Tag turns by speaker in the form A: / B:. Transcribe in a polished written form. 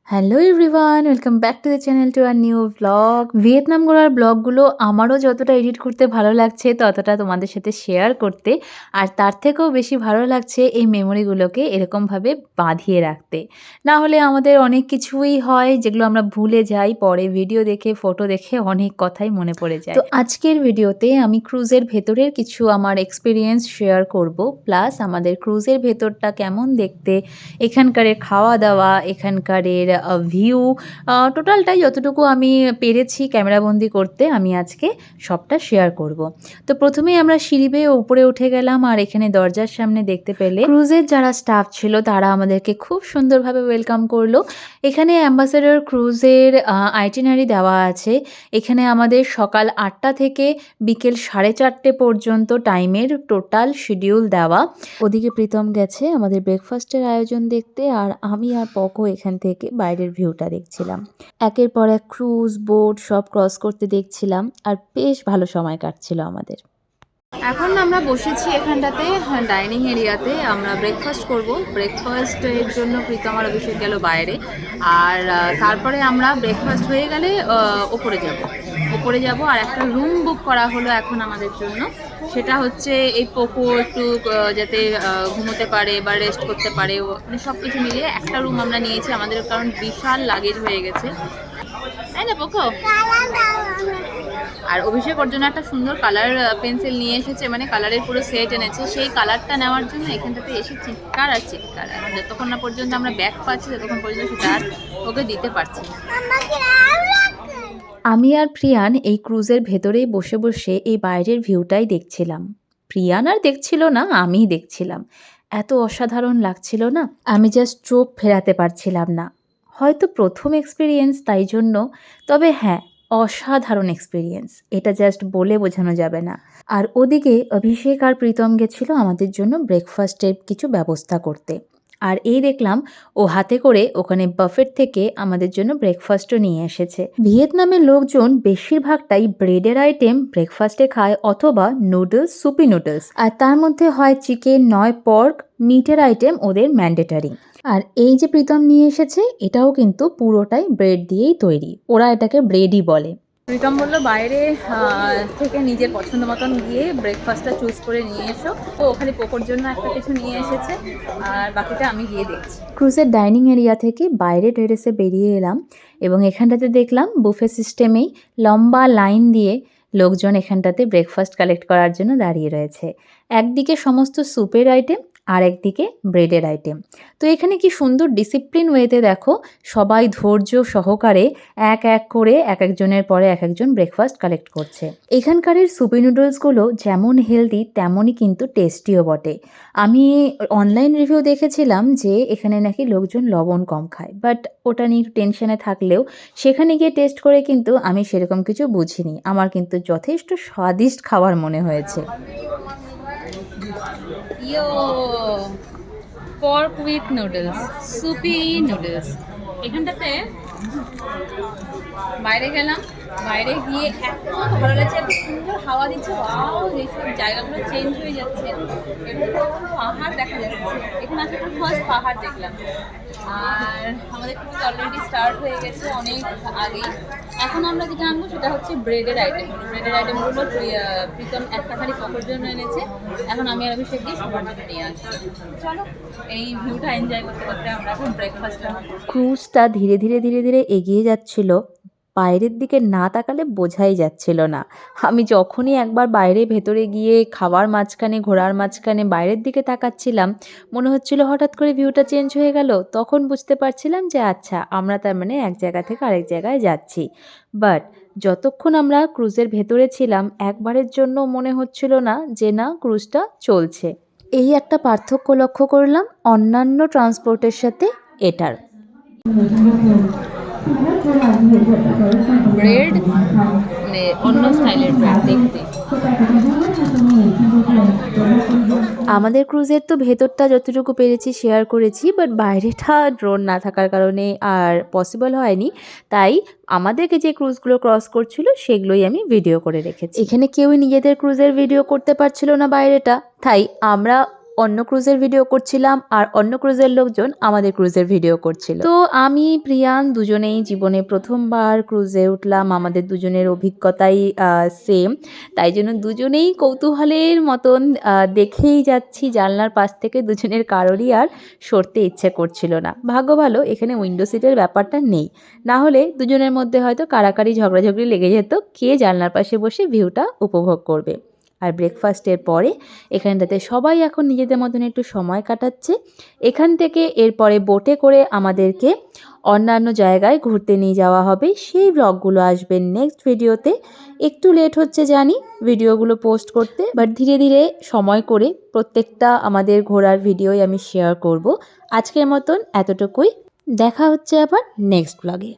A: Hello everyone, welcome back to the channel to our new vlog. Vietnam ঘোরার ব্লগগুলো আমারও যতটা এডিট করতে ভালো লাগছে ততটা তোমাদের সাথে শেয়ার করতে, আর তার থেকেও বেশি ভালো লাগছে এই মেমোরিগুলোকে এরকমভাবে বাঁধিয়ে রাখতে। না হলে আমাদের অনেক কিছুই হয় যেগুলো আমরা ভুলে যাই, পরে ভিডিও দেখে ফটো দেখে অনেক কথাই মনে পড়ে যায়। তো আজকের ভিডিওতে আমি ক্রুজের ভেতরের কিছু আমার এক্সপিরিয়েন্স শেয়ার করব, প্লাস আমাদের ক্রুজের ভেতরটা কেমন দেখতে, এখানকারের খাওয়া দাওয়া, এখানকারের ভিউ, টোটালটাই যতটুকু আমি পেরেছি ক্যামেরাবন্দি করতে আমি আজকে সবটা শেয়ার করব। তো প্রথমেই আমরা সিঁড়ি বেয়ে উপরে উঠে গেলাম, আর এখানে দরজার সামনে দেখতে পেলে ক্রুজের যারা স্টাফ ছিল তারা আমাদেরকে খুব সুন্দরভাবে ওয়েলকাম করলো। এখানে অ্যাম্বাসেডর ক্রুজের আইটিনারি দেওয়া আছে। এখানে আমাদের সকাল 8টা থেকে বিকেল 4:30 পর্যন্ত টাইমের টোটাল শিডিউল দেওয়া। ওদিকে প্রীতম গেছে আমাদের ব্রেকফাস্টের আয়োজন দেখতে, আর আমি আর পকো এখান থেকে বাইরের ভিউটা দেখছিলাম। একের পর এক ক্রুজ বোট সব ক্রস করতে দেখছিলাম, আর বেশ ভালো সময় কাটছিল আমাদের। এখন আমরা বসেছি এখানটাতে ডাইনিং এরিয়াতে, আমরা ব্রেকফাস্ট করব। ব্রেকফাস্টের জন্য প্রীতম আর অভিষেক গেল বাইরে, আর তারপরে আমরা ব্রেকফাস্ট হয়ে গেলে ওপরে যাব আর একটা রুম বুক করা হলো এখন আমাদের জন্য। সেটা হচ্ছে এই পোকো একটু যাতে ঘুমোতে পারে বা রেস্ট করতে পারে, মানে সব কিছু মিলিয়ে একটা রুম আমরা নিয়েছি আমাদের, কারণ বিশাল লাগেজ হয়ে গেছে, তাই না পোকো? আর অভিষেক ওর জন্য একটা সুন্দর কালার পেন্সিল নিয়ে এসেছে, মানে কালারের পুরো সেট এনেছে। সেই কালারটা নেওয়ার জন্য এখানটাতে এসে চিৎকার আর চিৎকার, যতক্ষণ না পর্যন্ত আমরা ব্যাগ পাচ্ছি ততক্ষণ পর্যন্ত সেটা আর ওকে দিতে পারছি না। আমি আর প্রিয়ান এই ক্রুজের ভেতরেই বসে বসে এই বাইরের ভিউটাই দেখছিলাম। প্রিয়ান আর দেখছিল না, আমিই দেখছিলাম। এত অসাধারণ লাগছিল না, আমি জাস্ট চোখ ফেরাতে পারছিলাম না। হয়তো প্রথম এক্সপিরিয়েন্স তাই জন্য, তবে হ্যাঁ, অসাধারণ এক্সপিরিয়েন্স, এটা জাস্ট বলে বোঝানো যাবে না। আর ওদিকে অভিষেক আর প্রীতম গেছিল আমাদের জন্য ব্রেকফাস্টের কিছু ব্যবস্থা করতে, আর এই দেখলাম ও হাতে করে ওখানে বাফেট থেকে আমাদের জন্য ব্রেকফাস্টও নিয়ে এসেছে। ভিয়েতনামের লোকজন বেশিরভাগটাই ব্রেডের আইটেম ব্রেকফাস্টে খায়, অথবা নুডলস, সুপি নুডলস, আর তার মধ্যে হয় চিকেন নয় পর্ক, মিটের আইটেম ওদের ম্যান্ডেটারি। আর এই যে প্রীতম নিয়ে এসেছে এটাও কিন্তু পুরোটাই ব্রেড দিয়েই তৈরি, ওরা এটাকে ব্রেডই বলে। প্রীতম বললো বাইরে থেকে নিজের পছন্দ মতন গিয়ে ব্রেকফাস্টটা চুজ করে নিয়ে এসো, তো ওখানে পোকোর জন্য একটা কিছু নিয়ে এসেছে, আর বাকিটা আমি গিয়ে দেখছি। ক্রুজের ডাইনিং এরিয়া থেকে বাইরে টেরেসে বেরিয়ে এলাম, এবং এখানটাতে দেখলাম বুফে সিস্টেমেই লম্বা লাইন দিয়ে লোকজন এখানটাতে ব্রেকফাস্ট কালেক্ট করার জন্য দাঁড়িয়ে রয়েছে। একদিকে সমস্ত স্যুপের আইটেম, আর একদিকে ব্রেডের আইটেম। তো এখানে কি সুন্দর ডিসিপ্লিন ওয়েতে দেখো, সবাই ধৈর্য সহকারে এক এক করে এক একজনের পরে এক একজন ব্রেকফাস্ট কালেক্ট করছে। এখানকারের সুপি নুডলসগুলো যেমন হেলদি তেমনই কিন্তু টেস্টিও বটে। আমি অনলাইন রিভিউ দেখেছিলাম যে এখানে নাকি লোকজন লবণ কম খায়, বাট ওটা নিয়ে একটু টেনশনে থাকলেও সেখানে গিয়ে টেস্ট করে কিন্তু আমি সেরকম কিছু বুঝিনি, আমার কিন্তু যথেষ্ট স্বাদিষ্ট খাবার মনে হয়েছে। ইয়ো pork with noodles, soupy noodles. এখানটাতে বাইরে গেলাম, বাইরে গিয়ে এত ভালো লাগছে, এত সুন্দর হাওয়া দিচ্ছে, ওয়াও, এইসব জায়গাগুলো চেঞ্জ হয়ে যাচ্ছে, এগুলো পাহাড় দেখা যাচ্ছে। এখানে আসার পর ফার্স্ট পাহাড় দেখলাম, আর আমাদের ক্রুজ অলরেডি স্টার্ট হয়ে গেছে অনেক আগেই। এখন আমরা যেটা আনবো সেটা হচ্ছে ব্রেডের আইটেম। ব্রেডের আইটেমগুলো প্রীতম একটা খালি পকোর জন্য এনেছে, এখন আমি আর অভিষেক দিয়ে সবার জন্য নিয়ে আসি। চলো এই ভিউটা এনজয় করতে করতে আমরা এখন ব্রেকফাস্টটা। ক্রুজটা ধীরে ধীরে ধীরে ধীরে এগিয়ে যাচ্ছিল, বাইরের দিকে না তাকালে বোঝাই যাচ্ছিল না। আমি যখনই একবার বাইরে ভেতরে গিয়ে খাওয়ার মাঝখানে ঘোরার মাঝখানে বাইরের দিকে তাকাচ্ছিলাম, মনে হচ্ছিল হঠাৎ করে ভিউটা চেঞ্জ হয়ে গেল, তখন বুঝতে পারছিলাম যে আচ্ছা আমরা তার মানে এক জায়গা থেকে আরেক জায়গায় যাচ্ছি। বাট যতক্ষণ আমরা ক্রুজের ভেতরে ছিলাম একবারের জন্য মনে হচ্ছিল না যে না ক্রুজটা চলছে। এই একটা পার্থক্য লক্ষ্য করলাম অন্যান্য ট্রান্সপোর্টের সাথে এটার। ব্রেড অন্য স্টাইলের ব্রেড দেখতে। আমাদের ক্রুজের তো ভেতরটা যতটুকু পেরেছি শেয়ার করেছি, বাট বাইরেটা ড্রোন না থাকার কারণে আর পসিবল হয়নি, তাই আমাদেরকে যে ক্রুজগুলো ক্রস করছিল সেগুলোই আমি ভিডিও করে রেখেছি। এখানে কেউই নিজেদের ক্রুজের ভিডিও করতে পারছিল না বাইরেটা, তাই আমরা অন্য ক্রুজের ভিডিও করছিলাম আর অন্য ক্রুজের লোকজন আমাদের ক্রুজের ভিডিও করছিল। তো আমি প্রিয়ান দুজনেই জীবনে প্রথমবার ক্রুজে উঠলাম, আমাদের দুজনের অভিজ্ঞতাই সেম, তাই জন্য দুজনেই কৌতূহলের মতন দেখেই যাচ্ছি জানলার পাশ থেকে, দুজনের কারোরই আর সরতে ইচ্ছে করছিল না। ভাগ্য ভালো এখানে উইন্ডো সিটের ব্যাপারটা নেই, না হলে দুজনের মধ্যে হয়তো কাড়াকাড়ি ঝগড়াঝগড়ি লেগে যেত কে জানলার পাশে বসে ভিউটা উপভোগ করবে। আর ব্রেকফাস্টের পরে এখানটাতে সবাই এখন নিজেদের মতন একটু সময় কাটাচ্ছে। এখান থেকে এরপরে বোটে করে আমাদেরকে অন্যান্য জায়গায় ঘুরতে নিয়ে যাওয়া হবে, সেই ব্লগগুলো আসবে নেক্সট ভিডিওতে। একটু লেট হচ্ছে জানি ভিডিওগুলো পোস্ট করতে, বাট ধীরে ধীরে সময় করে প্রত্যেকটা আমাদের ঘোরার ভিডিওই আমি শেয়ার করব। আজকের মতন এতটুকুই, দেখা হচ্ছে আবার নেক্সট ব্লগে।